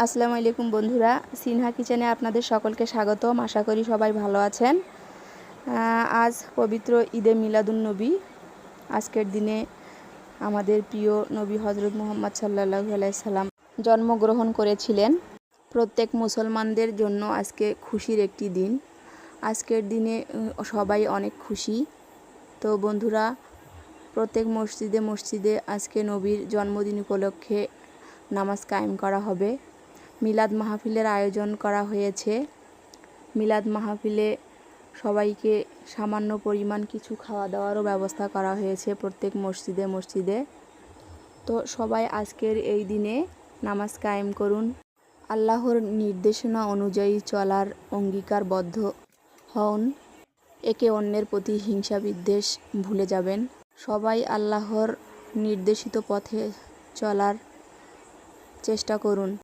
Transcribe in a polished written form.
আসসালামু আলাইকুম বন্ধুরা, সিনহা কিচেনে আপনাদের সকলকে স্বাগতম। আশা করি সবাই ভালো আছেন। আজ পবিত্র ঈদে মিলাদুন্নবী। আজকের দিনে আমাদের প্রিয় নবী হজরত মুহাম্মদ সাল্লাল্লাহু আলাইহি সাল্লাম জন্মগ্রহণ করেছিলেন। প্রত্যেক মুসলমানদের জন্য আজকে খুশির একটি দিন। আজকের দিনে সবাই অনেক খুশি। তো বন্ধুরা, প্রত্যেক মসজিদে মসজিদে আজকে নবীর জন্মদিন উপলক্ষে নামাজ কায়েম করা হবে। মিলাদ মাহফিলের আয়োজন করা হয়েছে। মিলাদ মাহফিলে সবাইকে সামান্য পরিমাণ কিছু খাওয়া দাওয়ারও ব্যবস্থা করা হয়েছে প্রত্যেক মসজিদে মসজিদে। তো সবাই আজকের এই দিনে নামাজ কায়েম করুন। আল্লাহর নির্দেশনা অনুযায়ী চলার অঙ্গীকারবদ্ধ হন। একে অন্যের প্রতি হিংসা বিদ্বেষ ভুলে যাবেন। সবাই আল্লাহর নির্দেশিত পথে চলার চেষ্টা করুন।